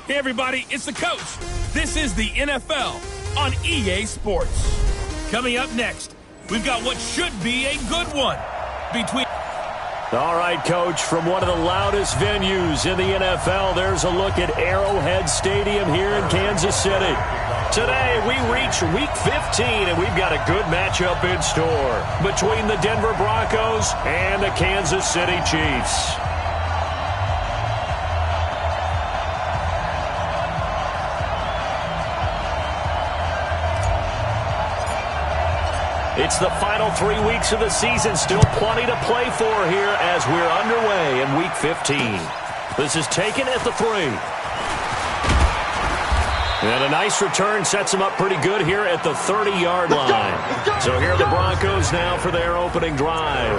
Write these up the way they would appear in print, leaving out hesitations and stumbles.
Hey, everybody, it's the coach. This is the NFL on EA Sports. Coming up next, we've got what should be a good one between... All right, Coach, from one of the loudest venues in the NFL, there's a look at Arrowhead Stadium here in Kansas City. Today, we reach Week 15, and we've got a good matchup in store between the Denver Broncos and the Kansas City Chiefs. It's the final 3 weeks of the season. Still plenty to play for here as we're underway in Week 15. This is taken at the 3. And a nice return sets them up pretty good here at the 30-yard line. So here are the Broncos now for their opening drive.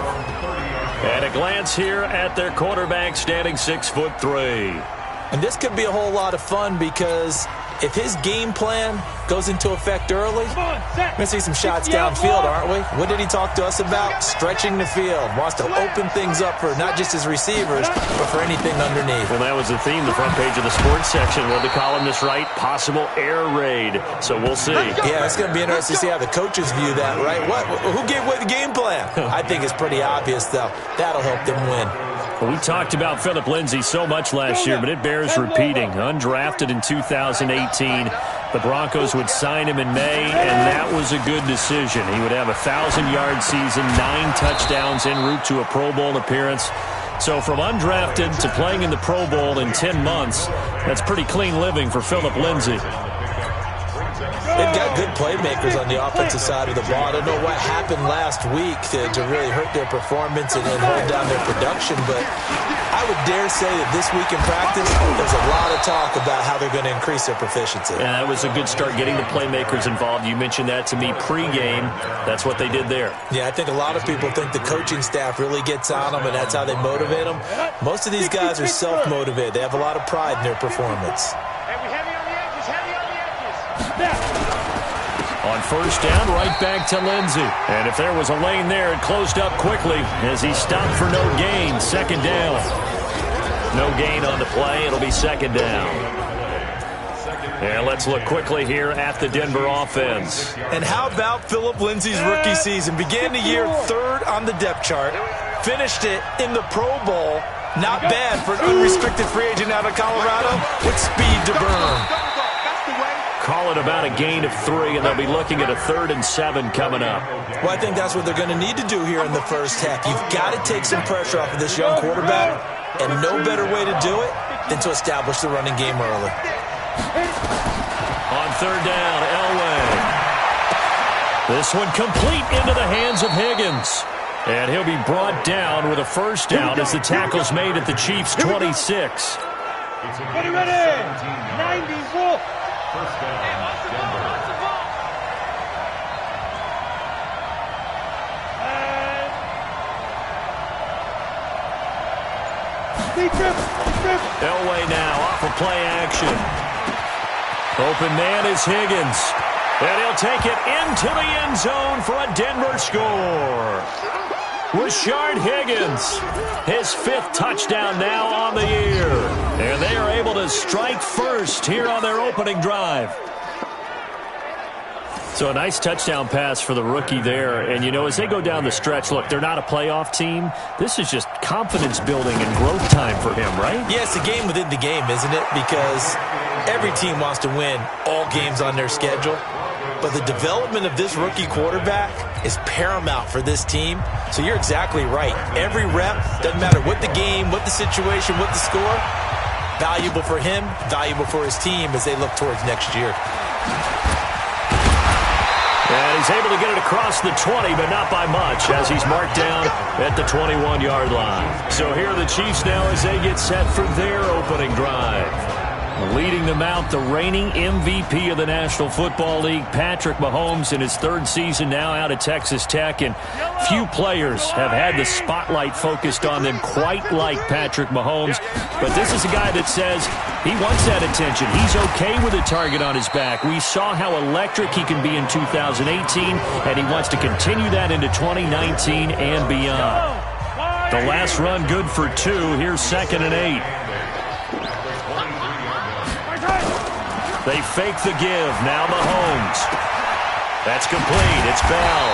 At a glance here at their quarterback standing 6'3". And this could be a whole lot of fun because if his game plan goes into effect early, we're going to see some shots downfield, aren't we? What did he talk to us about? Stretching the field. Wants to open things up for not just his receivers, but for anything underneath. Well, that was the theme, the front page of the sports section. What did the columnist write? Possible air raid. So we'll see. Yeah, it's going to be interesting to see how the coaches view that, right? Who gave away the game plan? I think it's pretty obvious, though. That'll help them win. Well, we talked about Phillip Lindsay so much last year, but it bears repeating. Undrafted in 2018. The Broncos would sign him in May, and that was a good decision. He would have a 1,000-yard season, 9 touchdowns en route to a Pro Bowl appearance. So from undrafted to playing in the Pro Bowl in 10 months, that's pretty clean living for Phillip Lindsay. They've got good playmakers on the offensive side of the ball. I don't know what happened last week to really hurt their performance and hold down their production, but I would dare say that this week in practice, there's a lot of talk about how they're going to increase their proficiency. Yeah, that was a good start getting the playmakers involved. You mentioned that to me pregame. That's what they did there. Yeah, I think a lot of people think the coaching staff really gets on them, and that's how they motivate them. Most of these guys are self-motivated. They have a lot of pride in their performance. On first down, right back to Lindsay. And if there was a lane there, it closed up quickly as he stopped for no gain. Second down. No gain on the play. It'll be second down. And let's look quickly here at the Denver offense. And how about Phillip Lindsay's rookie season? Began the year 3rd on the depth chart. Finished it in the Pro Bowl. Not bad for an unrestricted free agent out of Colorado with speed to burn. Call it about a gain of 3, and they'll be looking at a 3rd and 7 coming up. Well, I think that's what they're going to need to do here in the first half. You've got to take some pressure off of this young quarterback, and no better way to do it than to establish the running game early. On third down, Elway. This one complete into the hands of Higgins. And he'll be brought down with a first down as the tackle's made at the Chiefs' 26. Ready, 94. First down, Denver. Elway now off of play action. Open man is Higgins. And he'll take it into the end zone for a Denver score. Rashard Higgins, his 5th touchdown now on the year. And they are able to strike first here on their opening drive. So a nice touchdown pass for the rookie there. And, you know, as they go down the stretch, look, they're not a playoff team. This is just confidence building and growth time for him, right? Yeah, it's a game within the game, isn't it? Because every team wants to win all games on their schedule. But the development of this rookie quarterback is paramount for this team. So you're exactly right. Every rep, doesn't matter what the game, what the situation, what the score, valuable for him, valuable for his team as they look towards next year. And he's able to get it across the 20, but not by much, as he's marked down at the 21-yard line. So here are the Chiefs now as they get set for their opening drive. Leading them out, the reigning MVP of the National Football League, Patrick Mahomes, in his 3rd season now out of Texas Tech. And few players have had the spotlight focused on them quite like Patrick Mahomes. But this is a guy that says he wants that attention. He's okay with a target on his back. We saw how electric he can be in 2018, and he wants to continue that into 2019 and beyond. The last run good for 2. Here's 2nd and 8. They fake the give. Now Mahomes. That's complete. It's Bell.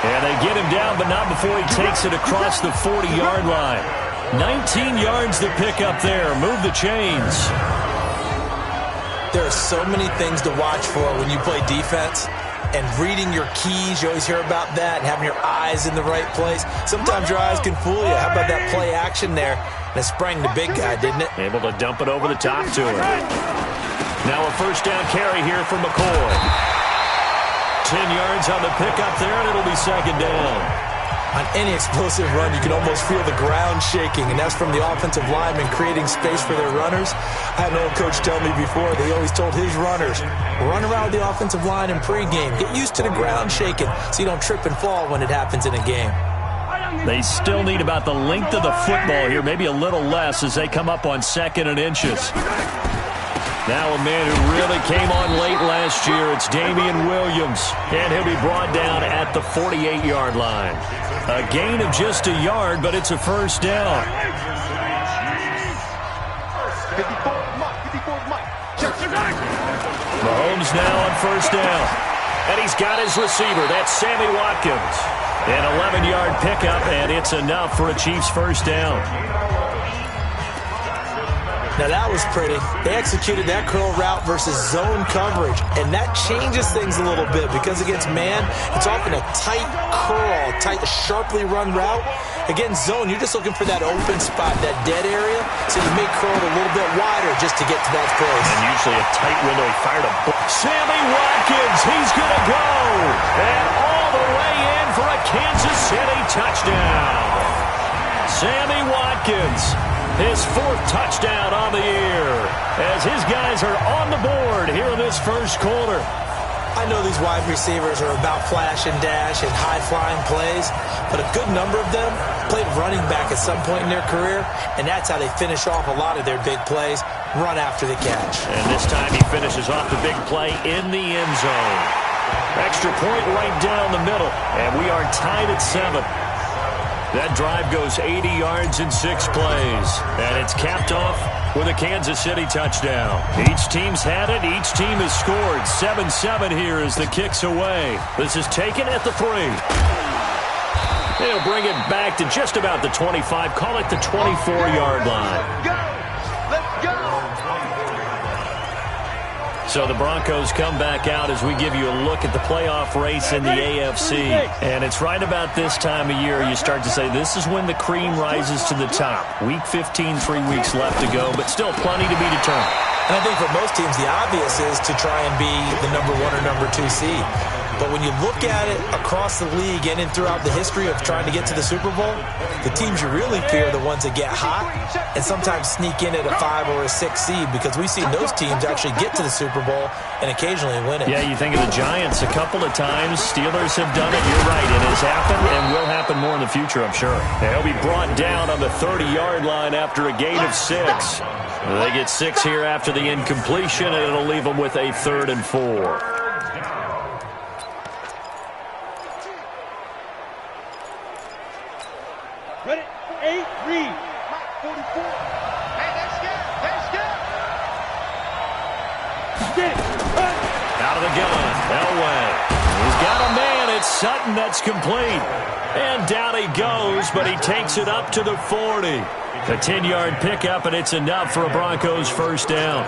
And they get him down, but not before he takes it across the 40-yard line. 19 yards to pick up there. Move the chains. There are so many things to watch for when you play defense. And reading your keys, you always hear about that, and having your eyes in the right place. Sometimes your eyes can fool you. How about that play action there? And it sprang the big guy, didn't it? Able to dump it over the top to him. Now a first down carry here from McCoy. 10 yards on the pickup there, and it'll be second down. On any explosive run, you can almost feel the ground shaking, and that's from the offensive linemen creating space for their runners. I had an old coach tell me before, they always told his runners, run around the offensive line in pregame. Get used to the ground shaking so you don't trip and fall when it happens in a game. They still need about the length of the football here, maybe a little less as they come up on 2nd and inches. Now a man who really came on late last year, it's Damian Williams, and he'll be brought down at the 48-yard line. A gain of just a yard, but it's a first down. Mahomes now on first down. And he's got his receiver. That's Sammy Watkins. An 11-yard pickup, and it's enough for a Chiefs first down. Now that was pretty. They executed that curl route versus zone coverage, and that changes things a little bit because against man, it's often a tight curl, sharply run route. Against zone, you're just looking for that open spot, that dead area, so you may curl it a little bit wider just to get to that place. And usually a tight window. He fired a Sammy Watkins, he's going to go. And all the way in for a Kansas City touchdown. Sammy Watkins. His 4th touchdown on the year as his guys are on the board here in this first quarter. I know these wide receivers are about flash and dash and high-flying plays, but a good number of them played running back at some point in their career, and that's how they finish off a lot of their big plays, run after the catch. And this time he finishes off the big play in the end zone. Extra point right down the middle, and we are tied at 7. That drive goes 80 yards in 6 plays. And it's capped off with a Kansas City touchdown. Each team's had it. Each team has scored. 7-7 here as the kick's away. This is taken at the 3. They'll bring it back to just about the 25. Call it the 24-yard line. Let's go! So the Broncos come back out as we give you a look at the playoff race in the AFC. And it's right about this time of year you start to say this is when the cream rises to the top. Week 15, 3 weeks left to go, but still plenty to be determined. And I think for most teams, the obvious is to try and be the number 1 or number 2 seed. But when you look at it across the league and throughout the history of trying to get to the Super Bowl, the teams you really fear are the ones that get hot and sometimes sneak in at a 5 or a 6 seed because we've seen those teams actually get to the Super Bowl and occasionally win it. Yeah, you think of the Giants a couple of times. Steelers have done it. You're right. It has happened and will happen more in the future, I'm sure. They'll be brought down on the 30-yard line after a gain of 6. They get 6 here after the incompletion, and it'll leave them with a 3rd and 4. Ready? 8, read. Mike, 44. Hey, they're scared. They're scared. Stick. Out of the gun. Elway. He's got a man. It's Sutton. That's complete. And down he goes, but he takes it up to the 40. A 10-yard pickup, and it's enough for a Broncos first down.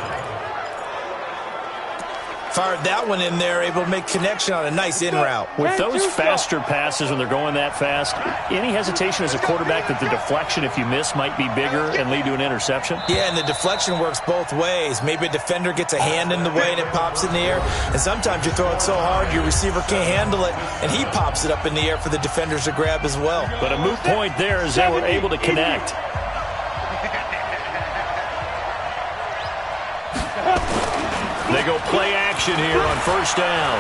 Fired that one in there, able to make connection on a nice in route. With those faster passes when they're going that fast, any hesitation as a quarterback that the deflection, if you miss, might be bigger and lead to an interception? Yeah, and the deflection works both ways. Maybe a defender gets a hand in the way and it pops in the air. And sometimes you throw it so hard your receiver can't handle it, and he pops it up in the air for the defenders to grab as well. But a moot point there as they were able to connect. They go play action here on first down.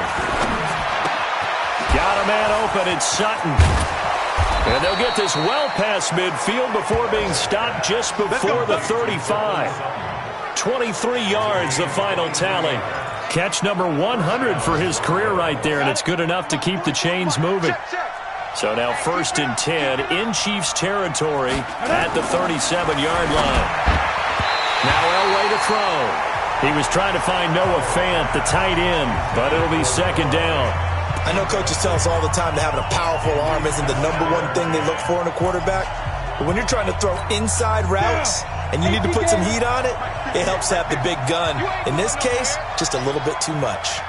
Got a man open. It's Sutton. And they'll get this well past midfield before being stopped just before the 35. 23 yards, the final tally. Catch number 100 for his career right there, and it's good enough to keep the chains moving. So now 1st and 10 in Chiefs territory at the 37-yard line. Now Elway to throw. He was trying to find Noah Fant, the tight end, but it'll be second down. I know coaches tell us all the time that having a powerful arm isn't the #1 thing they look for in a quarterback. But when you're trying to throw inside routes and you need to put some heat on it, it helps to have the big gun. In this case, just a little bit too much.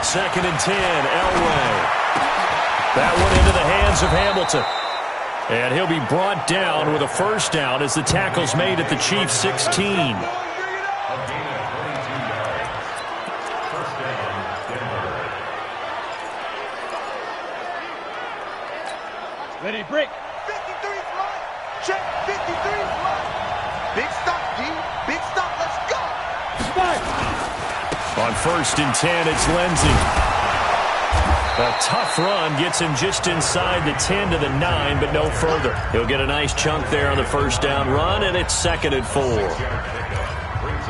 Second and 10, Elway. That one into the hands of Hamilton. And he'll be brought down with a first down as the tackle's made at the Chiefs' 16. Ready, break. 53 front. Check. 53 front. Big stop, D. Big stop. Let's go. On first and 10, it's Lindsey. A tough run gets him just inside the 10 to the 9, but no further. He'll get a nice chunk there on the first down run, and it's second and 4.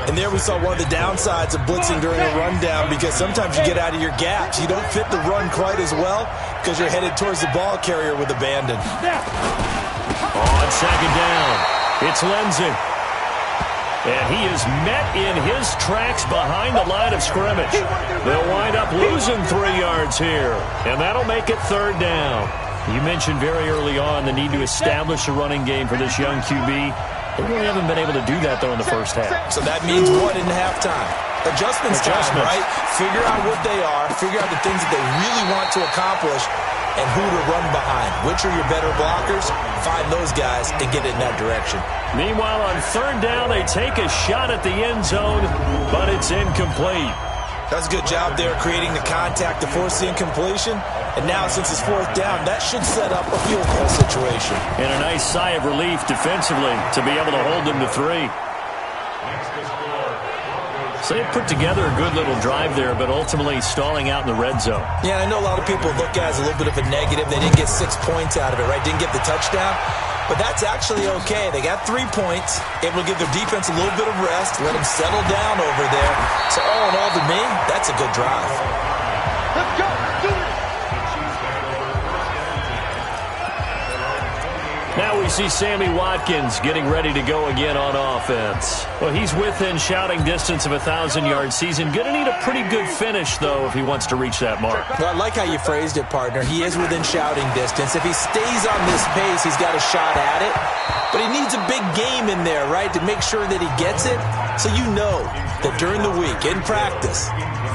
And there we saw one of the downsides of blitzing during a rundown, because sometimes you get out of your gaps. You don't fit the run quite as well because you're headed towards the ball carrier with abandon. On second down, it's Lindsey. And he is met in his tracks behind the line of scrimmage. They'll wind up losing 3 yards here, and that'll make it third down. You mentioned very early on the need to establish a running game for this young QB. They really haven't been able to do that, though, in the first half. So that means what in halftime? Adjustments time, right? Figure out what they are, figure out the things that they really want to accomplish, and who to run behind. Which are your better blockers? Find those guys and get in that direction. Meanwhile, on third down, they take a shot at the end zone, but it's incomplete. That's a good job there creating the contact to force the incompletion. And now, since it's fourth down, that should set up a field goal situation. And a nice sigh of relief defensively to be able to hold them to 3. So they put together a good little drive there, but ultimately stalling out in the red zone. Yeah, I know a lot of people look at it as a little bit of a negative. They didn't get 6 points out of it, right? Didn't get the touchdown. But that's actually okay. They got 3 points, able to give their defense a little bit of rest, let them settle down over there. So all in all, to me, that's a good drive. Let's go. Do it. Now we see Sammy Watkins getting ready to go again on offense. Well, he's within shouting distance of a 1,000-yard season. Going to need a pretty good finish, though, if he wants to reach that mark. Well, I like how you phrased it, partner. He is within shouting distance. If he stays on this pace, he's got a shot at it. But he needs a big game in there, right, to make sure that he gets it. So you know that during the week, in practice,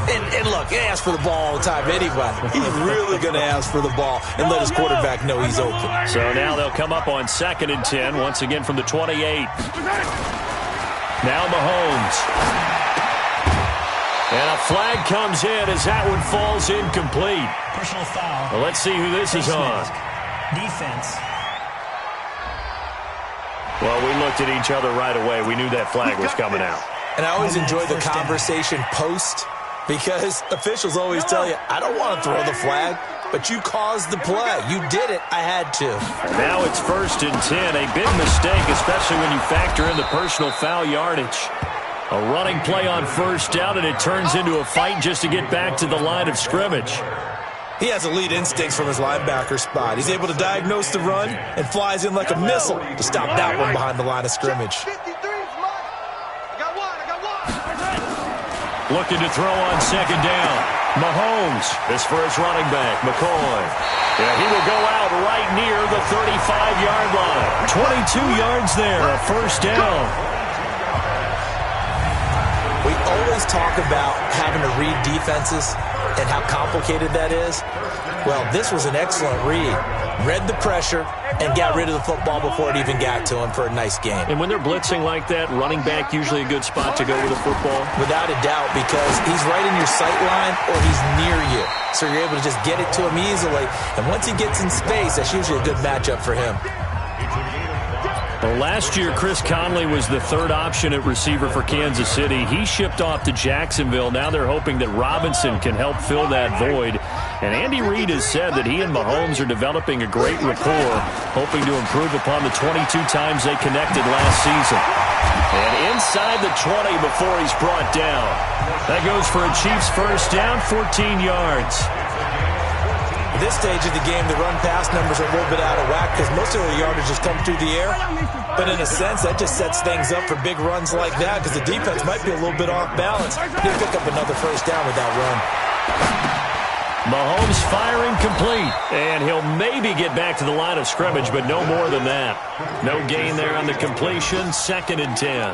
and look, he asks for the ball all the time anyway. He's really going to ask for the ball and let his quarterback know he's open. So now they'll come up on second and 10, once again from the 28. Now Mahomes. And a flag comes in as that one falls incomplete. Personal foul. Well, let's see who this is on. Defense. Well, we looked at each other right away. We knew that flag was coming out. And I always enjoy the conversation post, because officials always tell you, I don't want to throw the flag, but you caused the play. You did it. I had to. Now it's first and 10. A big mistake, especially when you factor in the personal foul yardage. A running play on first down, and it turns into a fight just to get back to the line of scrimmage. He has elite instincts from his linebacker spot. He's able to diagnose the run and flies in like a missile to stop that one behind the line of scrimmage. 53 front. I got one. Looking to throw on second down. Mahomes is for his running back, McCoy. Yeah, he will go out right near the 35-yard line. 22 yards there, a first down. We always talk about having to read defenses and how complicated that is. Well, this was an excellent read. Read the pressure and got rid of the football before it even got to him for a nice game. And when they're blitzing like that, running back usually a good spot to go with the football? Without a doubt, because he's right in your sight line or he's near you. So you're able to just get it to him easily. And once he gets in space, that's usually a good matchup for him. Well, last year, Chris Conley was the third option at receiver for Kansas City. He shipped off to Jacksonville. Now they're hoping that Robinson can help fill that void. And Andy Reid has said that he and Mahomes are developing a great rapport, hoping to improve upon the 22 times they connected last season. And inside the 20 before he's brought down. That goes for a Chiefs first down, 14 yards. At this stage of the game, the run-pass numbers are a little bit out of whack because most of their yardage has come through the air. But in a sense, that just sets things up for big runs like that because the defense might be a little bit off balance. He'll pick up another first down with that run. Mahomes firing complete, and he'll maybe get back to the line of scrimmage, but no more than that. No gain there on the completion, 2nd and 10.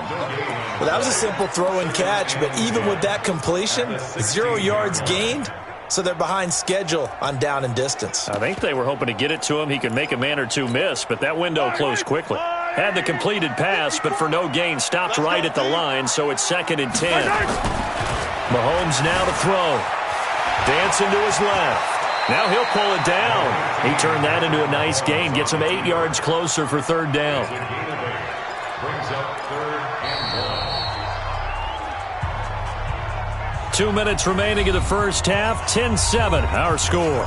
Well, that was a simple throw and catch, but even with that completion, 0 yards gained, so they're behind schedule on down and distance. I think they were hoping to get it to him. He could make a man or two miss, but that window closed quickly. Had the completed pass, but for no gain, stopped right at the line, so it's 2nd and 10. Mahomes now to throw. Dancing to his left. Now he'll pull it down. He turned that into a nice gain. Gets him 8 yards closer for 3rd down. Brings up 3rd and 1. 2 minutes remaining in the first half. 10-7, our score.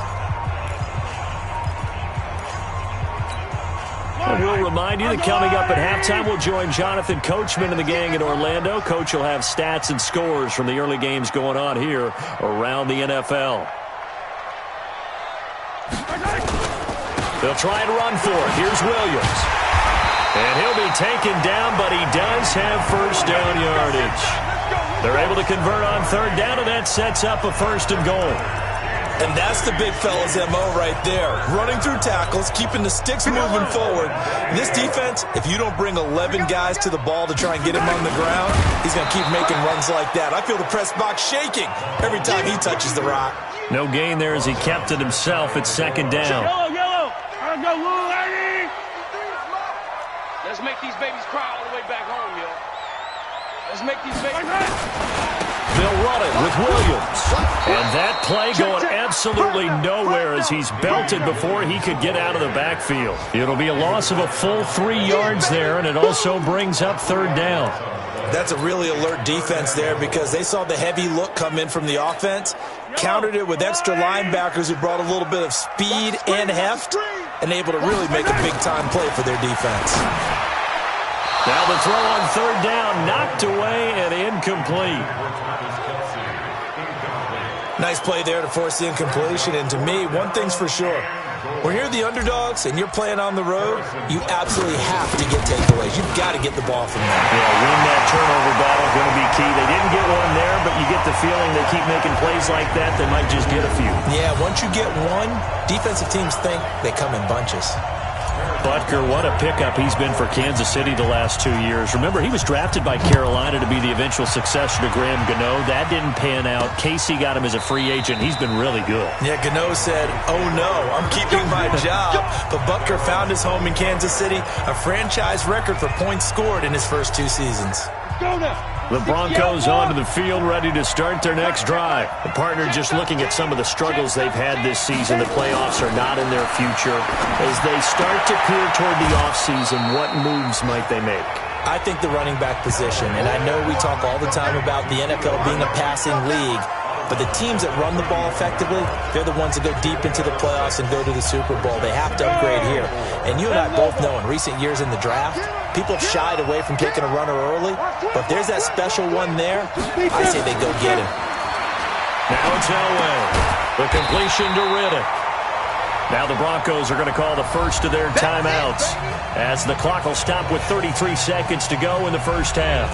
And we'll remind you that coming up at halftime, we'll join Jonathan Coachman and the gang in Orlando. Coach will have stats and scores from the early games going on here around the NFL. They'll try and run for it. Here's Williams. And he'll be taken down, but he does have first down yardage. They're able to convert on 3rd down, and that sets up a 1st and goal. And that's the big fella's MO right there. Running through tackles, keeping the sticks moving forward. This defense, if you don't bring 11 guys to the ball to try and get him on the ground, he's going to keep making runs like that. I feel the press box shaking every time he touches the rock. No gain there as he kept it himself at 2nd down. Yellow. Let's go, little lady. Let's make these babies cry all the way back home, yo. Let's make these babies cry. They'll run it with Williams. And that play going absolutely nowhere as he's belted before he could get out of the backfield. It'll be a loss of a full 3 yards there, and it also brings up 3rd down. That's a really alert defense there because they saw the heavy look come in from the offense, countered it with extra linebackers who brought a little bit of speed and heft, and able to really make a big-time play for their defense. Now the throw on 3rd down, knocked away and incomplete. Nice play there to force the incompletion, and to me, one thing's for sure. When you're the underdogs and you're playing on the road, you absolutely have to get takeaways. You've got to get the ball from them. Yeah, win that turnover battle, going to be key. They didn't get one there, but you get the feeling they keep making plays like that, they might just get a few. Yeah, once you get one, defensive teams think they come in bunches. Butker, what a pickup he's been for Kansas City the last 2 years. Remember, he was drafted by Carolina to be the eventual successor to Graham Gano. That didn't pan out. Casey got him as a free agent. He's been really good. Yeah, Gano said, oh no, I'm keeping my job. But Butker found his home in Kansas City, a franchise record for points scored in his first 2 seasons. Go now. The Broncos onto the field, ready to start their next drive. The partner just looking at some of the struggles they've had this season. The playoffs are not in their future. As they start to peer toward the offseason, what moves might they make? I think the running back position, and I know we talk all the time about the NFL being a passing league, but the teams that run the ball effectively, they're the ones that go deep into the playoffs and go to the Super Bowl. They have to upgrade here. And you and I both know in recent years in the draft, people have shied away from taking a runner early, but if there's that special one there, I say they go get him. Now it's Elway. The completion to Riddick. Now the Broncos are going to call the first of their timeouts as the clock will stop with 33 seconds to go in the first half.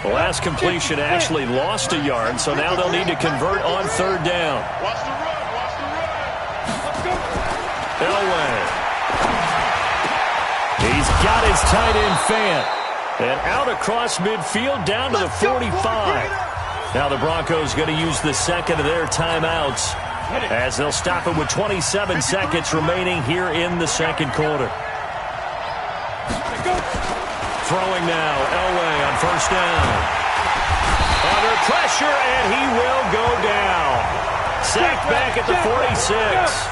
The last completion actually lost a yard, so now they'll need to convert on 3rd down. Watch the run. Let's go. Elway. He's got his tight end Fant. And out across midfield down to the 45. Now the Broncos going to use the second of their timeouts as they'll stop it with 27 seconds remaining here in the second quarter. Throwing now, Elway on 1st down. Under pressure, and he will go down. Sacked back at the 46.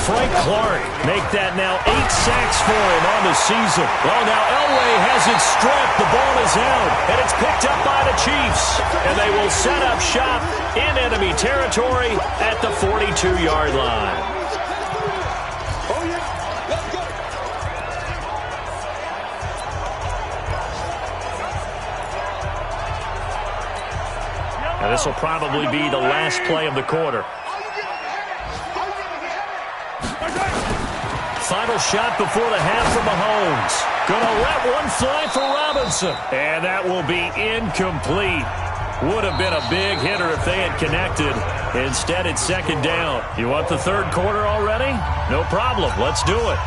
Frank Clark make that now 8 sacks for him on the season. Well, now Elway has it stripped. The ball is out, and it's picked up by the Chiefs. And they will set up shop in enemy territory at the 42-yard line. And this will probably be the last play of the quarter. Final shot before the half from Mahomes. Gonna let one fly for Robinson. And that will be incomplete. Would have been a big hitter if they had connected. Instead, it's second down. You want the third quarter already? No problem. Let's do it.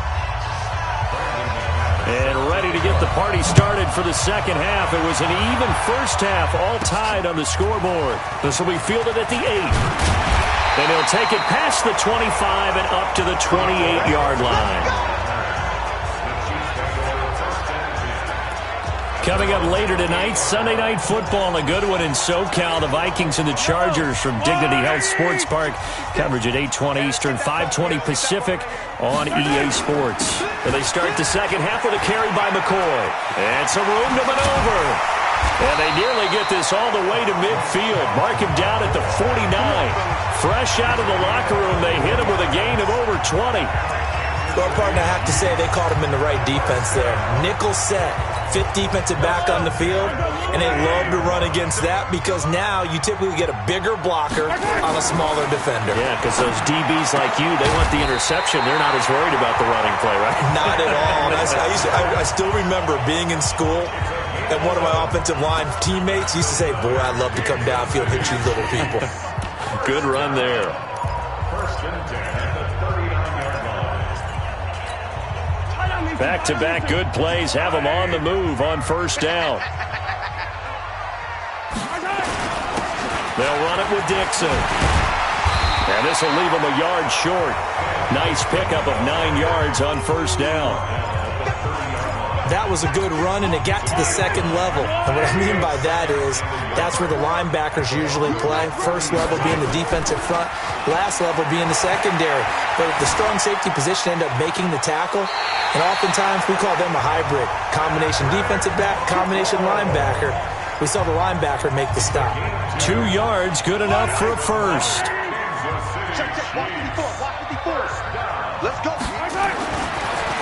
And ready to get the party started for the second half. It was an even first half, all tied on the scoreboard. This will be fielded at the 8. And he'll take it past the 25 and up to the 28-yard line. Coming up later tonight, Sunday Night Football, a good one in SoCal. The Vikings and the Chargers from Dignity Health Sports Park. Coverage at 8:20 Eastern, 5:20 Pacific on EA Sports. And they start the second half with a carry by McCoy. And some room to maneuver. And they nearly get this all the way to midfield. Mark him down at the 49. Fresh out of the locker room, they hit him with a gain of over 20. Well, partner, I have to say they caught him in the right defense there. Nickel set. Fifth defensive back on the field, and they love to run against that because now you typically get a bigger blocker on a smaller defender. Yeah, because those DBs like you, they want the interception. They're not as worried about the running play, right? Not at all. I still remember being in school, and one of my offensive line teammates used to say, boy, I'd love to come downfield and hit you little people. Good run there. Back-to-back good plays have them on the move on first down. They'll run it with Dixon. And this will leave them a yard short. Nice pickup of 9 yards on first down. That was a good run, and it got to the second level. And what I mean by that is that's where the linebackers usually play. First level being the defensive front, last level being the secondary. But the strong safety position ended up making the tackle, and oftentimes we call them a hybrid. Combination defensive back, combination linebacker. We saw the linebacker make the stop. 2 yards, good enough for a first. Check, block 54. Let's go.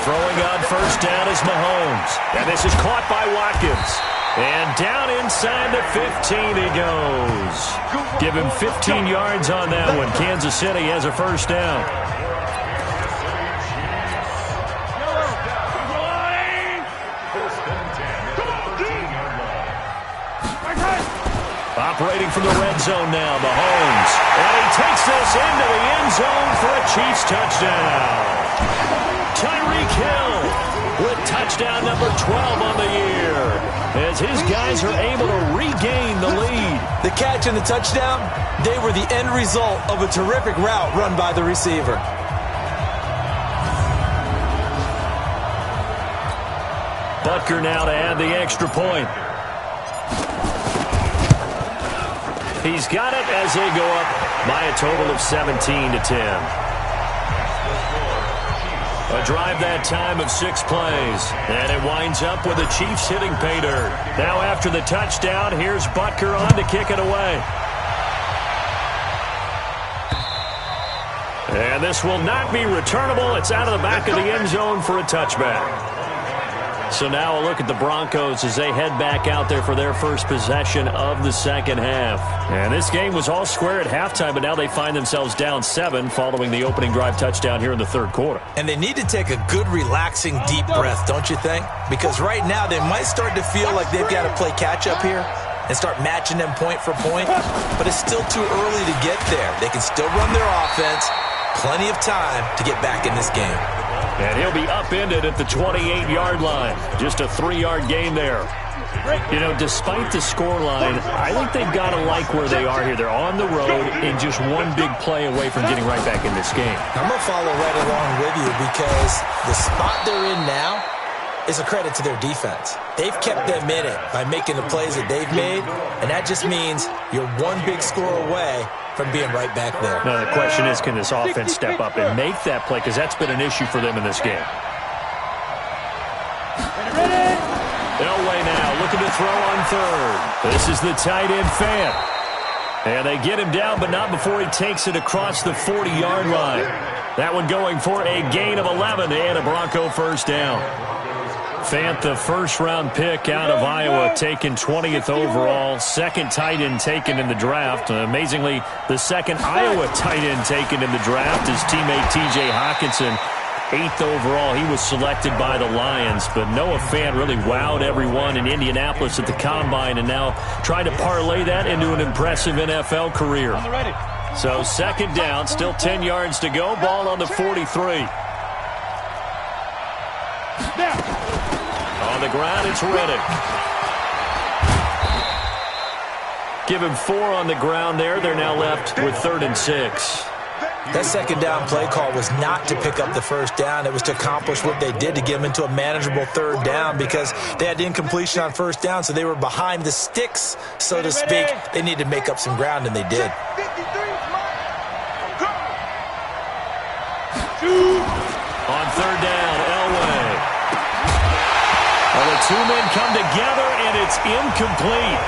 Throwing on first down is Mahomes. And this is caught by Watkins. And down inside the 15 he goes. Give him 15 yards on that one. Kansas City has a first down. Operating from the red zone now, Mahomes. And he takes this into the end zone for a Chiefs touchdown. Tyreek Hill with touchdown number 12 on the year as his guys are able to regain the lead. The catch and the touchdown, they were the end result of a terrific route run by the receiver. Butker now to add the extra point. He's got it as they go up by a total of 17-10. A drive that time of 6 plays. And it winds up with the Chiefs hitting pay dirt. Now after the touchdown, here's Butker on to kick it away. And this will not be returnable. It's out of the back of the end zone for a touchback. So now a look at the Broncos as they head back out there for their first possession of the second half. And this game was all square at halftime, but now they find themselves down 7 following the opening drive touchdown here in the third quarter. And they need to take a good, relaxing, deep breath, don't you think? Because right now they might start to feel like they've got to play catch-up here and start matching them point for point. But it's still too early to get there. They can still run their offense. Plenty of time to get back in this game. And he'll be upended at the 28-yard line. Just a 3-yard gain there. You know, despite the scoreline, I think they've got to like where they are here. They're on the road and just one big play away from getting right back in this game. I'm going to follow right along with you because the spot they're in now is a credit to their defense. They've kept them in it by making the plays that they've made, and that just means you're one big score away from being right back there. Now, the question is, can this offense step up and make that play? Because that's been an issue for them in this game. Elway now looking to throw on third. This is the tight end Fant. And they get him down, but not before he takes it across the 40-yard line. That one going for a gain of 11 and a Bronco first down. Fant, the first-round pick out of Iowa, taken 20th overall, second tight end taken in the draft. Amazingly, the second Iowa tight end taken in the draft is teammate T.J. Hockenson, 8th overall. He was selected by the Lions, but Noah Fant really wowed everyone in Indianapolis at the Combine and now trying to parlay that into an impressive NFL career. So second down, still 10 yards to go, ball on the 43. On the ground, it's Reddick. Give him 4 on the ground there. They're now left with 3rd and 6. That second down play call was not to pick up the first down. It was to accomplish what they did, to get them into a manageable 3rd down, because they had incompletion on first down, so they were behind the sticks, so to speak. They needed to make up some ground, and they did. On 3rd down, Elway. Well, the two men come together, and it's incomplete.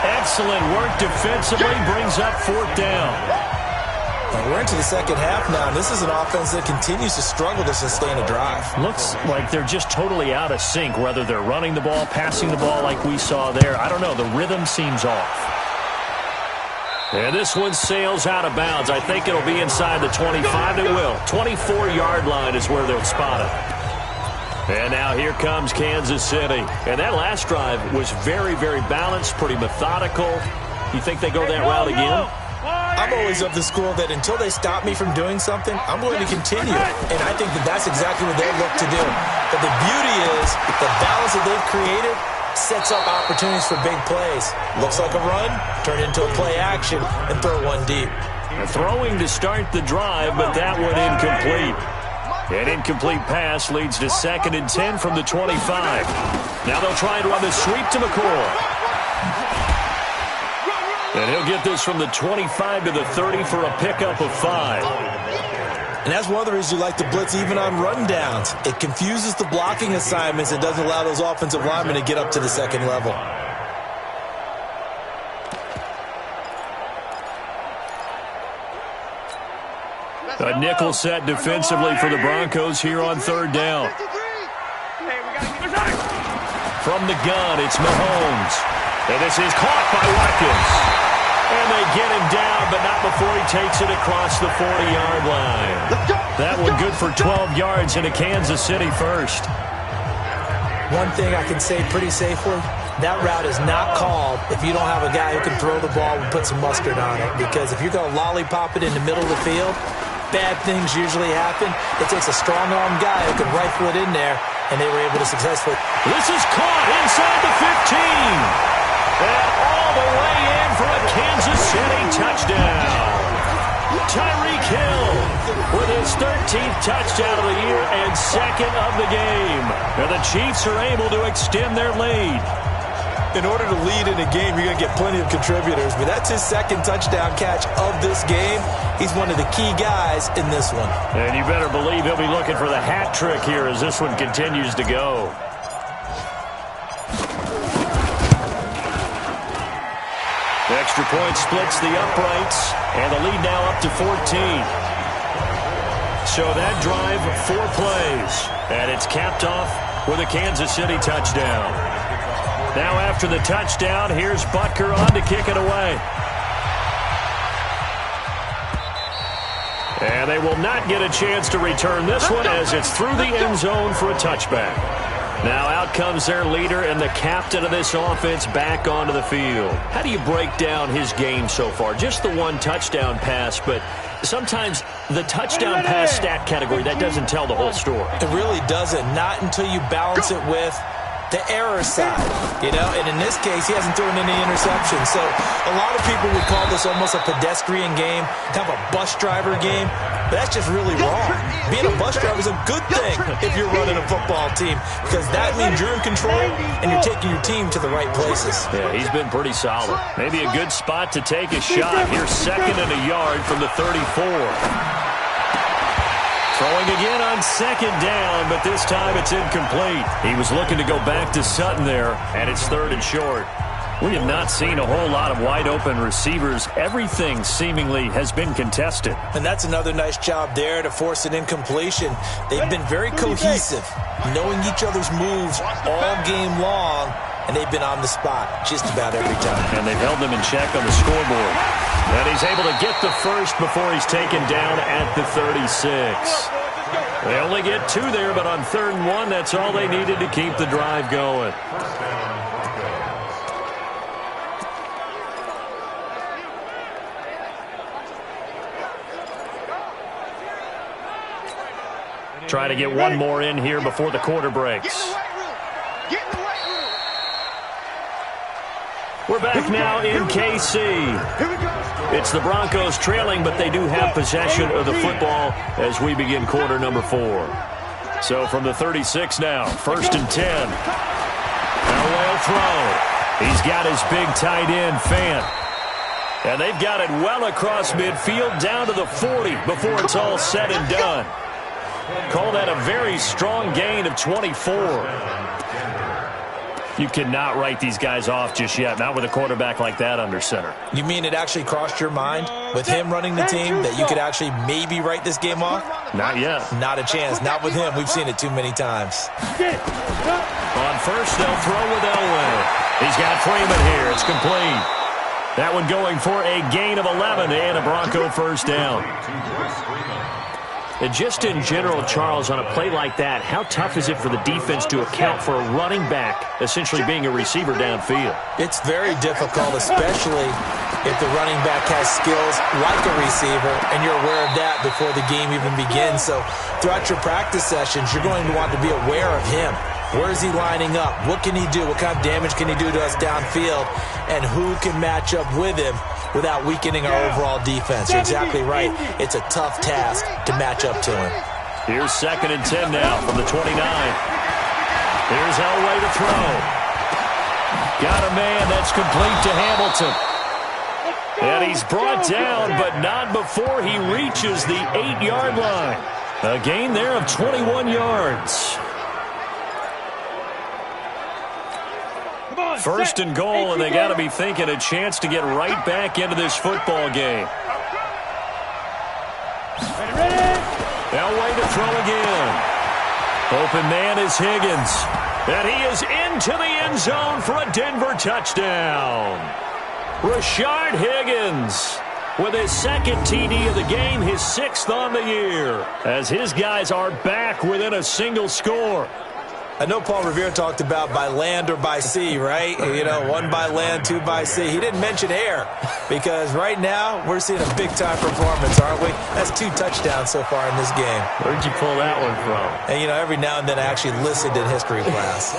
Excellent work defensively, brings up 4th down. We're into the second half now, and this is an offense that continues to struggle to sustain a drive. Looks like they're just totally out of sync, whether they're running the ball, passing the ball like we saw there. I don't know. The rhythm seems off. And this one sails out of bounds. I think it'll be inside the 25. It will. 24-yard line is where they'll spot it. And now here comes Kansas City. And that last drive was very, very balanced, pretty methodical. You think they go that route again? I'm always of the school that until they stop me from doing something, I'm going to continue. And I think that that's exactly what they look to do. But the beauty is the balance that they've created sets up opportunities for big plays. Looks like a run, turn it into a play action, and throw one deep. Throwing to start the drive, but that one incomplete. An incomplete pass leads to 2nd and 10 from the 25. Now they'll try and run the sweep to McCoy. And he'll get this from the 25 to the 30 for a pickup of 5. And that's one of the reasons you like to blitz even on rundowns. It confuses the blocking assignments. It doesn't allow those offensive linemen to get up to the second level. A nickel set defensively for the Broncos here on 3rd down. From the gun, it's Mahomes. And this is caught by Watkins. And they get him down, but not before he takes it across the 40-yard line. That one good for 12 yards into Kansas City first. One thing I can say pretty safely, that route is not called if you don't have a guy who can throw the ball and put some mustard on it. Because if you're going to lollipop it in the middle of the field, bad things usually happen. It takes a strong-arm guy who can rifle it in there, and they were able to successfully. This is caught inside the 15. And all the way in for a Kansas City touchdown. Tyreek Hill with his 13th touchdown of the year and 2nd of the game. And the Chiefs are able to extend their lead. In order to lead in a game, you're going to get plenty of contributors. But that's his 2nd touchdown catch of this game. He's one of the key guys in this one. And you better believe he'll be looking for the hat trick here as this one continues to go. The extra point splits the uprights, and the lead now up to 14. So that drive, 4 plays, and it's capped off with a Kansas City touchdown. Now after the touchdown, here's Butker on to kick it away. And they will not get a chance to return this one as it's through the end zone for a touchback. Now out comes their leader and the captain of this offense back onto the field. How do you break down his game so far? Just the 1 touchdown pass, but sometimes the touchdown pass stat category, that doesn't tell the whole story. It really doesn't. Not until you balance it with the error side, you know, and in this case, he hasn't thrown any interceptions. So a lot of people would call this almost a pedestrian game, kind of a bus driver game, but that's just really wrong. Being a bus driver is a good thing if you're running a football team, because that means you're in control and you're taking your team to the right places. Yeah, he's been pretty solid. Maybe a good spot to take a shot. Here's 2nd and a yard from the 34. Throwing again on 2nd down, but this time it's incomplete. He was looking to go back to Sutton there, and it's 3rd and short. We have not seen a whole lot of wide-open receivers. Everything seemingly has been contested. And that's another nice job there to force an incompletion. They've been very cohesive, knowing each other's moves all game long, and they've been on the spot just about every time. And they've held them in check on the scoreboard. And he's able to get the first before he's taken down at the 36. They only get 2 there, but on 3rd and 1, that's all they needed to keep the drive going. Try to get one more in here before the quarter breaks. We're back now in KC. It's the Broncos trailing, but they do have possession of the football as we begin quarter number 4. So from the 36 now, 1st and 10. Elway will throw. He's got his big tight end, Fant. And they've got it well across midfield down to the 40 before it's all said and done. Call that a very strong gain of 24. You cannot write these guys off just yet, not with a quarterback like that under center. You mean it actually crossed your mind with him running the team that you could actually maybe write this game off? Not yet. Not a chance. Not with him. We've seen it too many times. On first, they'll throw with Elway. He's got Freeman here. It's complete. That one going for a gain of 11 and a Bronco first down. And just in general, Charles, on a play like that, how tough is it for the defense to account for a running back essentially being a receiver downfield? It's very difficult, especially if the running back has skills like a receiver, and you're aware of that before the game even begins. So throughout your practice sessions, you're going to want to be aware of him. Where is he lining up? What can he do? What kind of damage can he do to us downfield? And who can match up with him without weakening our overall defense? You're exactly right. It's a tough task to match up to him. Here's 2nd and 10 now from the 29. Here's Elway to throw. Got a man that's complete to Hamilton. And he's brought down, but not before he reaches the 8-yard line. A gain there of 21 yards. 1st and goal, and they got to be thinking a chance to get right back into this football game. Elway to throw again. Open man is Higgins. And he is into the end zone for a Denver touchdown. Rashard Higgins with his 2nd TD of the game, his 6th on the year, as his guys are back within a single score. I know Paul Revere talked about by land or by sea, right? You know, 1 by land, 2 by sea. He didn't mention air because right now we're seeing a big-time performance, aren't we? That's 2 touchdowns so far in this game. Where'd you pull that one from? And, you know, every now and then I actually listened in history class.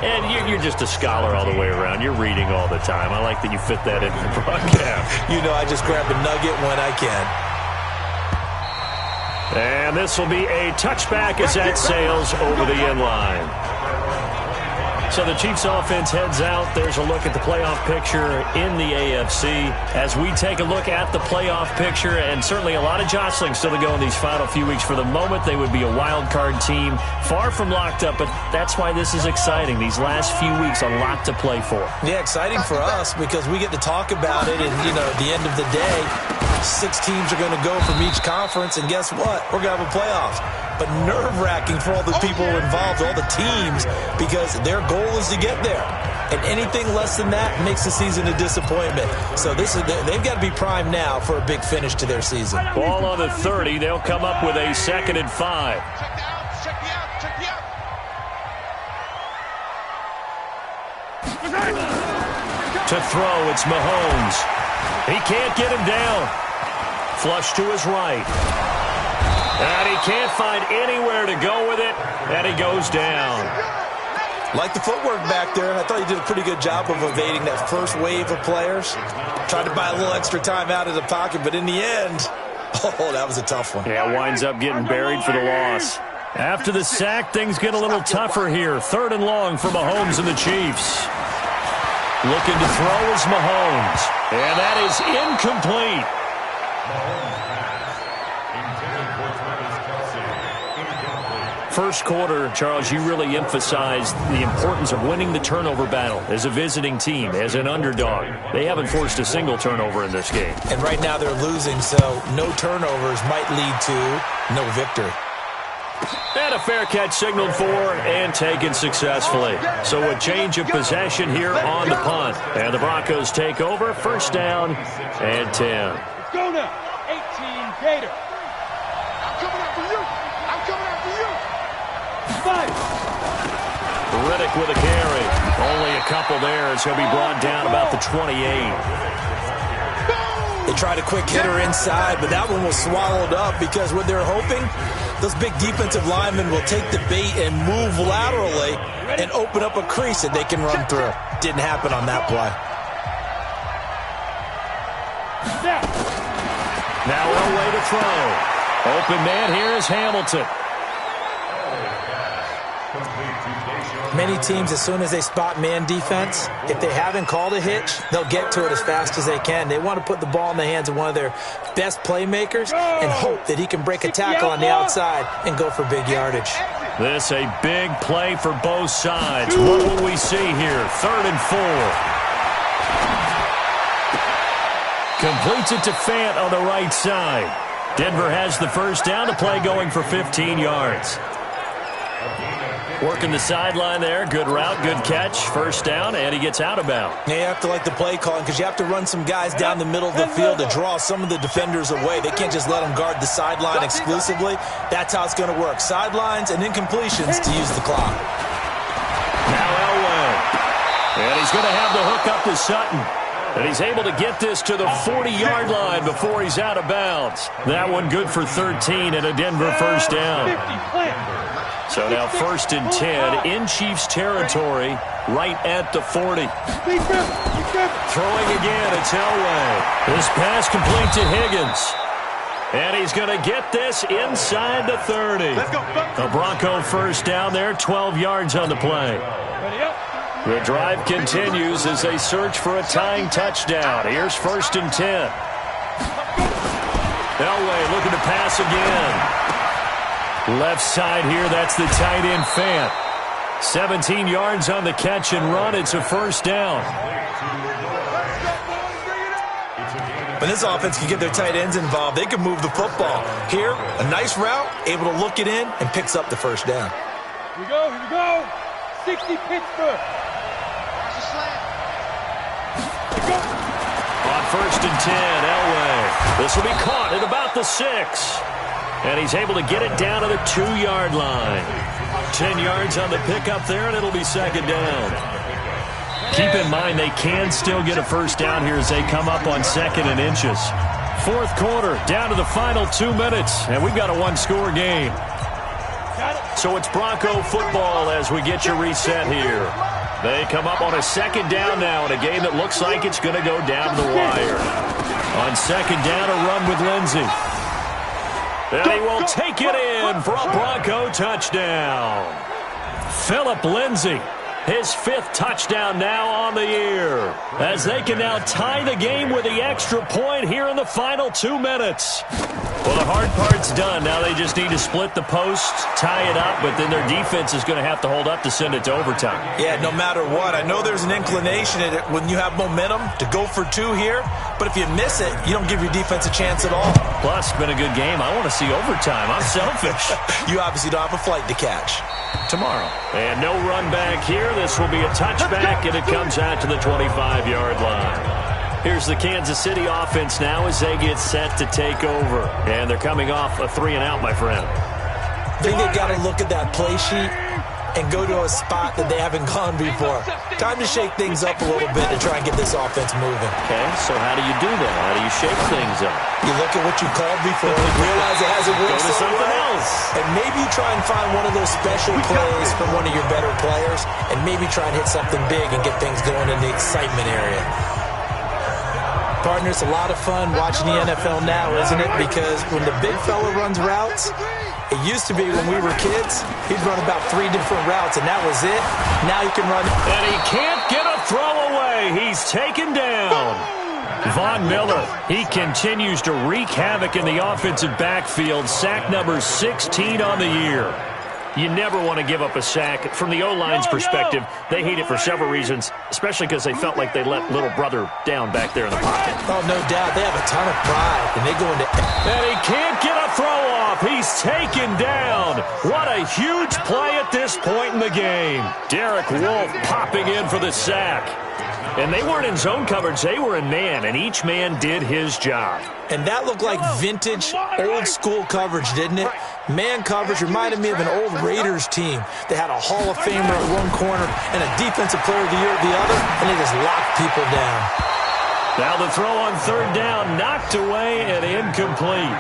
And you're just a scholar all the way around. You're reading all the time. I like that you fit that into the broadcast. You know, I just grab a nugget when I can. And this will be a touchback as that sails over the end line. So the Chiefs offense heads out. There's a look at the playoff picture in the AFC as we take a look at the playoff picture, and certainly a lot of jostling still to go in these final few weeks. For the moment, they would be a wild card team, far from locked up, but that's why this is exciting. These last few weeks, a lot to play for. Yeah, exciting for us because we get to talk about it, and, you know, at the end of the day, 6 teams are going to go from each conference, and guess what? We're going to have a playoffs. But nerve-wracking for all the people involved, all the teams, because their goal is to get there. And anything less than that makes the season a disappointment. So they've got to be primed now for a big finish to their season. Ball on the 30. They'll come up with a 2nd and 5. Check me out. To throw, it's Mahomes. He can't get him down. Flush to his right. And he can't find anywhere to go with it, and he goes down. Like the footwork back there, I thought he did a pretty good job of evading that first wave of players. Tried to buy a little extra time out of the pocket, but in the end, oh, that was a tough one. Yeah, winds up getting buried for the loss. After the sack, things get a little tougher here. 3rd and long for Mahomes and the Chiefs. Looking to throw is Mahomes, and that is incomplete. First quarter, Charles, you really emphasized the importance of winning the turnover battle as a visiting team, as an underdog. They haven't forced a single turnover in this game. And right now they're losing, so no turnovers might lead to no victory. And a fair catch signaled for and taken successfully. So a change of possession here on the punt. And the Broncos take over, first down and 10. Let's go now. 18 Gator. I'm coming after you. I'm coming after you. Riddick with a carry. Only a couple there as he'll be brought down about the 28. They tried a quick hitter inside, but that one was swallowed up because what they're hoping, those big defensive linemen will take the bait and move laterally and open up a crease that they can run through. Didn't happen on that play. Now Elway to throw. Open man here is Hamilton. Many teams, as soon as they spot man defense, if they haven't called a hitch, they'll get to it as fast as they can. They want to put the ball in the hands of one of their best playmakers and hope that he can break a tackle on the outside and go for big yardage. This a big play for both sides. What will we see here? 3rd and 4. Completes it to Fant on the right side. Denver has the first down. The play going for 15 yards. Working the sideline there. Good route, good catch. First down, and he gets out of bounds. Yeah, you have to like the play calling because you have to run some guys down the middle of the field to draw some of the defenders away. They can't just let them guard the sideline exclusively. That's how it's going to work. Sidelines and incompletions to use the clock. Now Elway. And he's going to have the hook up to Sutton. And he's able to get this to the 40-yard line before he's out of bounds. That one good for 13 and a Denver first down. So now 1st and 10 in Chiefs territory right at the 40. Throwing again, it's Elway. This pass complete to Higgins. And he's going to get this inside the 30. A Bronco first down there, 12 yards on the play. The drive continues as they search for a tying touchdown. Here's 1st and 10. Elway looking to pass again. Left side here, that's the tight end Fant. 17 yards on the catch and run. It's a first down. When this offense can get their tight ends involved, they can move the football. Here, a nice route, able to look it in, and picks up the first down. Here we go, here we go. 60 Pittsburgh. On 1st and 10, Elway. This will be caught at about the 6. And he's able to get it down to the 2-yard line. 10 yards on the pickup there, and it'll be 2nd down. Keep in mind they can still get a first down here as they come up on 2nd and inches. 4th quarter, down to the final 2 minutes, and we've got a one-score game. So it's Bronco football as we get you reset here. They come up on a 2nd down now in a game that looks like it's going to go down the wire. On 2nd down, a run with Lindsey. And he will take it in for a Bronco touchdown. Phillip Lindsay, his 5th touchdown now on the year, as they can now tie the game with the extra point here in the final 2 minutes. Well, the hard part's done. Now they just need to split the post, tie it up, but then their defense is going to have to hold up to send it to overtime. Yeah, no matter what. I know there's an inclination in it when you have momentum to go for 2 here, but if you miss it, you don't give your defense a chance at all. Plus, it's been a good game. I want to see overtime. I'm selfish. You obviously don't have a flight to catch. Tomorrow. And no run back here. This will be a touchback, and it comes out to the 25-yard line. Here's the Kansas City offense now as they get set to take over. And they're coming off a 3-and-out, my friend. I think they've got to look at that play sheet and go to a spot that they haven't gone before. Time to shake things up a little bit to try and get this offense moving. Okay, so how do you do that? How do you shake things up? You look at what you called before and realize it hasn't worked. Go to something else. And maybe you try and find one of those special plays from one of your better players, and maybe try and hit something big and get things going in the excitement area. Partner, it's a lot of fun watching the NFL now, isn't it? Because when the big fella runs routes, it used to be when we were kids, he'd run about 3 different routes, and that was it. Now he can run. And he can't get a throw away. He's taken down. Von Miller, he continues to wreak havoc in the offensive backfield. Sack number 16 on the year. You never want to give up a sack. From the O-line's perspective, they hate it for several reasons, especially because they felt like they let little brother down back there in the pocket. Oh, no doubt. They have a ton of pride, and they go into... And he can't get a throw off. He's taken down. What a huge play at this point in the game. Derek Wolfe popping in for the sack. And they weren't in zone coverage. They were in man, and each man did his job. And that looked like vintage, old-school coverage, didn't it? Man coverage reminded me of an old Raiders team. They had a Hall of Famer at one corner and a Defensive Player of the Year at the other, and they just locked people down. Now the throw on third down, knocked away and incomplete.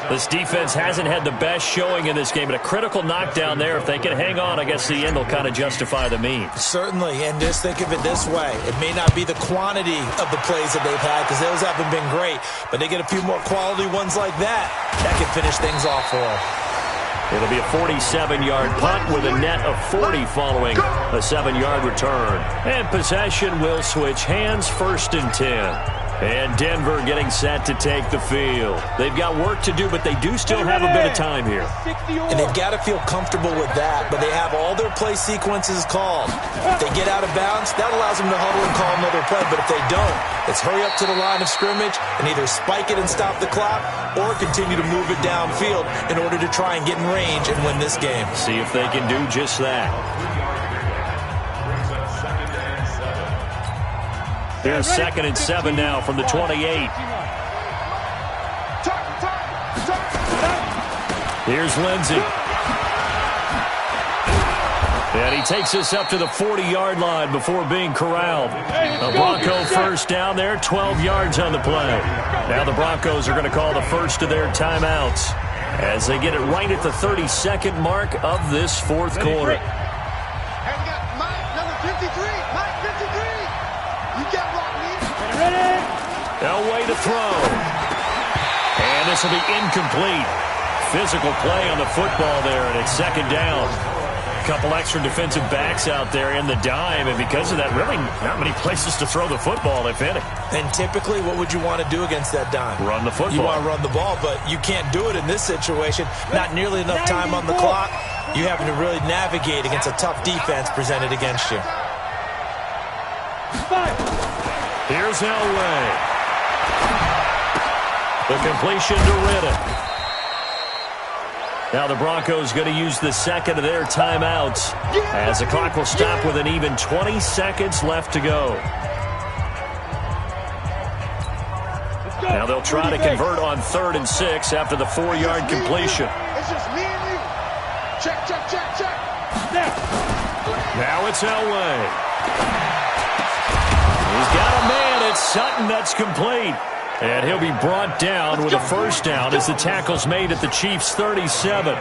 This defense hasn't had the best showing in this game, but a critical knockdown there. If they can hang on, I guess the end will kind of justify the means. Certainly, and just think of it this way. It may not be the quantity of the plays that they've had, because those haven't been great, but they get a few more quality ones like that. That can finish things off for them. It'll be a 47-yard punt with a net of 40 following a 7-yard return. And possession will switch hands, 1st and 10. And Denver getting set to take the field. They've got work to do, but they do still have a bit of time here. And they've got to feel comfortable with that, but they have all their play sequences called. If they get out of bounds, that allows them to huddle and call another play, but if they don't, it's hurry up to the line of scrimmage and either spike it and stop the clock or continue to move it downfield in order to try and get in range and win this game. See if they can do just that. There's 2nd and 7 now from the 28. Here's Lindsey. And he takes us up to the 40-yard line before being corralled. A Bronco first down there, 12 yards on the play. Now the Broncos are going to call the first of their timeouts as they get it right at the 32nd mark of this 4th quarter. And we got Mike, number 53. Mike, 53. You got rock, man. Ready? No way to throw. And this will be incomplete. Physical play on the football there, and it's 2nd down. A couple extra defensive backs out there in the dime, and because of that, really not many places to throw the football, if any. And typically, what would you want to do against that dime? Run the football. You want to run the ball, but you can't do it in this situation. Not nearly enough time on the clock. You having to really navigate against a tough defense presented against you. Here's Elway. The completion to Riddick. Now the Broncos going to use the 2nd of their timeouts as the clock will stop with an even 20 seconds left to go. Now they'll try to convert on 3rd and 6 after the 4-yard completion. It's just me and you. Check, check, check, check. Now it's Elway. He's got a man. It's Sutton. That's complete. And he'll be brought down with a first down as the tackle's made at the Chiefs' 37.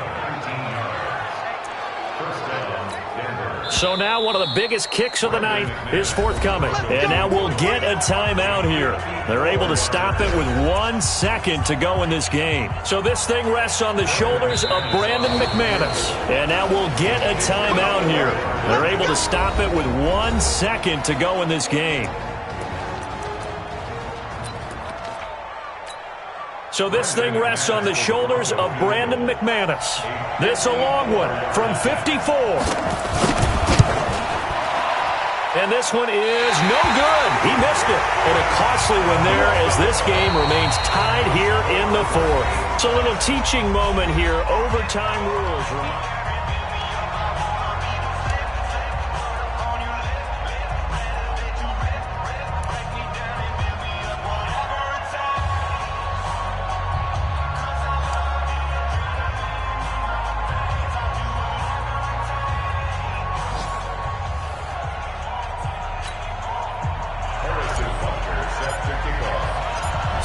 So now one of the biggest kicks of the night is forthcoming. And now we'll get a timeout here. They're able to stop it with 1 second to go in this game. So this thing rests on the shoulders of Brandon McManus. And now we'll get a timeout here. They're able to stop it with 1 second to go in this game. So this thing rests on the shoulders of Brandon McManus. This a long one from 54. And this one is no good. He missed it. And a costly one there as this game remains tied here in the 4th. It's a little teaching moment here. Overtime rules.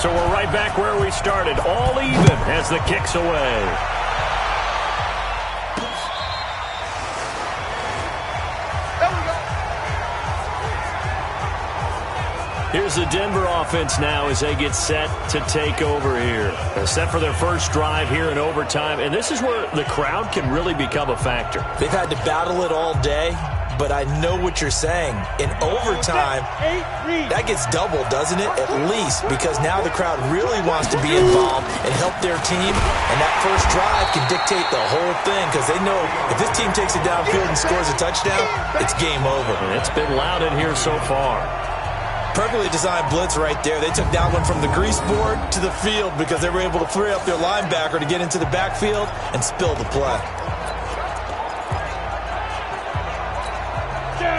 So we're right back where we started, all even as the kick's away. goes the Denver offense now as they get set to take over here. They're set for their first drive here in overtime, and this is where the crowd can really become a factor. They've had to battle it all day, but I know what you're saying. In overtime, that gets doubled, doesn't it? At least, because now the crowd really wants to be involved and help their team, and that first drive can dictate the whole thing because they know if this team takes it downfield and scores a touchdown, it's game over. And it's been loud in here so far. Perfectly designed blitz right there. They took that one from the grease board to the field because they were able to free up their linebacker to get into the backfield and spill the play.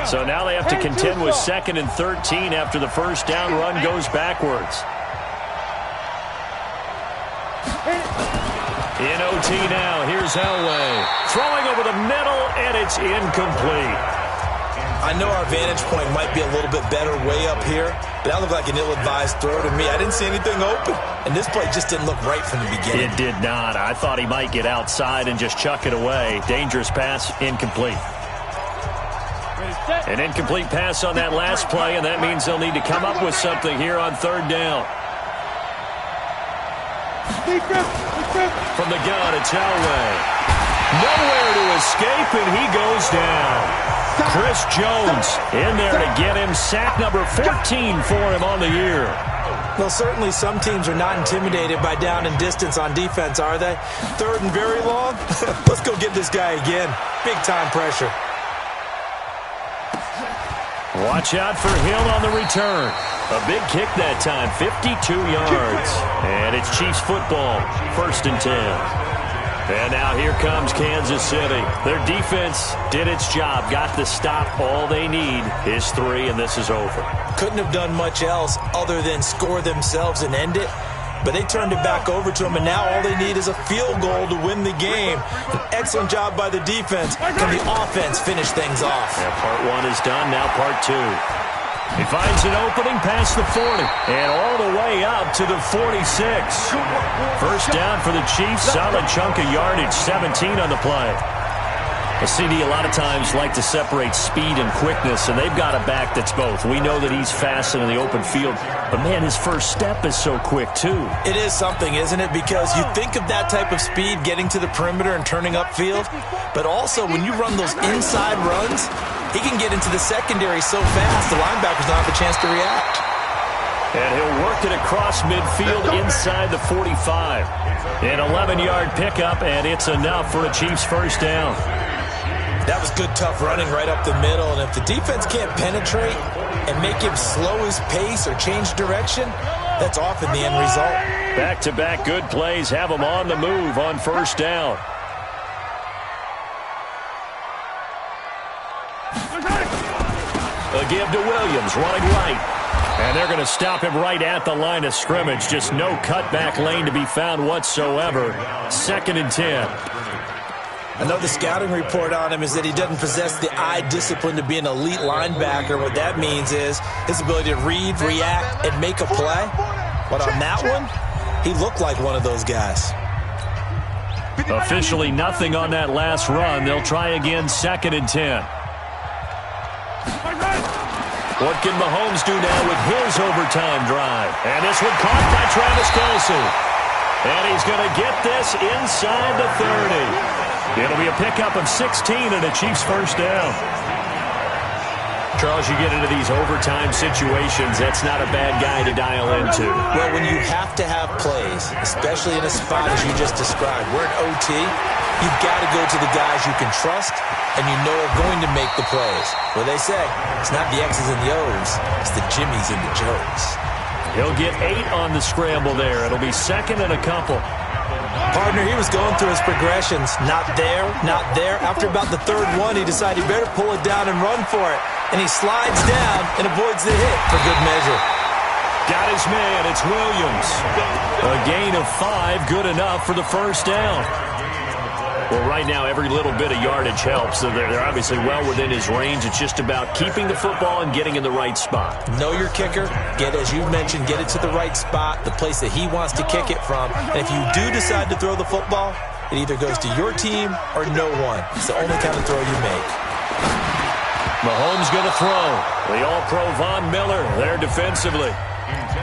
So now they have to contend with 2nd and 13 after the first down run goes backwards. In OT now, here's Elway. Throwing over the middle, and it's incomplete. I know our vantage point might be a little bit better way up here, but that looked like an ill-advised throw to me. I didn't see anything open, and this play just didn't look right from the beginning. It did not. I thought he might get outside and just chuck it away. Dangerous pass, incomplete. An incomplete pass on that last play, and that means they'll need to come up with something here on 3rd down. From the gun, it's Elway. Nowhere to escape, and he goes down. Chris Jones in there to get him sack number 14 for him on the year. Well, certainly some teams are not intimidated by down and distance on defense, are they? 3rd and very long? Let's go get this guy again. Big-time pressure. Watch out for Hill on the return. A big kick that time, 52 yards. And it's Chiefs football, 1st and 10. And now here comes Kansas City. Their defense did its job, got the stop. All they need is 3, and this is over. Couldn't have done much else other than score themselves and end it. But they turned it back over to them, and now all they need is a field goal to win the game. An excellent job by the defense. Can the offense finish things off? Yeah, part 1 is done, now part 2. He finds an opening past the 40 and all the way up to the 46. First down for the Chiefs, solid chunk of yardage, 17 on the play. A CD a lot of times like to separate speed and quickness, and they've got a back that's both. We know that he's fast and in the open field, but, man, his first step is so quick, too. It is something, isn't it? Because you think of that type of speed getting to the perimeter and turning upfield, but also when you run those inside runs, he can get into the secondary so fast the linebackers don't have a chance to react. And he'll work it across midfield inside the 45. An 11-yard pickup, and it's enough for a Chiefs first down. That was good, tough running right up the middle. And if the defense can't penetrate and make him slow his pace or change direction, that's often the end result. Back-to-back good plays have him on the move on first down. A give to Williams, running right. And they're going to stop him right at the line of scrimmage. Just no cutback lane to be found whatsoever. 2nd and 10. I know the scouting report on him is that he doesn't possess the eye discipline to be an elite linebacker. What that means is his ability to read, react, and make a play. But on that one, he looked like one of those guys. Officially nothing on that last run. They'll try again, 2nd and 10. What can Mahomes do now with his overtime drive? And this one caught by Travis Kelce. And he's going to get this inside the 30. It'll be a pickup of 16 and a Chiefs first down. Charles, you get into these overtime situations, that's not a bad guy to dial into. Well, when you have to have plays, especially in a spot as you just described, we're in OT, you've got to go to the guys you can trust and you know are going to make the plays. Well, they say it's not the X's and the O's, it's the Jimmies and the Joes. He'll get 8 on the scramble there. It'll be 2nd and a couple. Partner, he was going through his progressions. Not there, not there. After about the 3rd one, he decided he better pull it down and run for it. And he slides down and avoids the hit for good measure. Got his man. It's Williams. A gain of 5, good enough for the first down. Well, right now, every little bit of yardage helps. So they're obviously well within his range. It's just about keeping the football and getting in the right spot. Know your kicker. Get, as you mentioned, get it to the right spot, the place that he wants to kick it from. And if you do decide to throw the football, it either goes to your team or no one. It's the only kind of throw you make. Mahomes going to throw. The All-Pro Von Miller there defensively.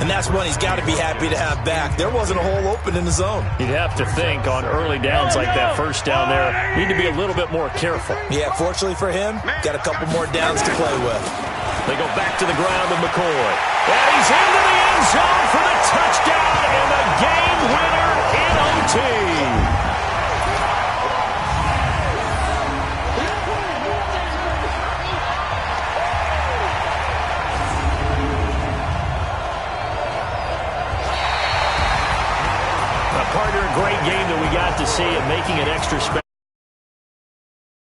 And that's one he's got to be happy to have back. There wasn't a hole open in the zone. You'd have to think on early downs like that first down there, need to be a little bit more careful. Yeah, fortunately for him, got a couple more downs to play with. They go back to the ground with McCoy. And he's into the end zone for the touchdown and the game winner in OT. Partner, a great game that we got to see and making it extra special.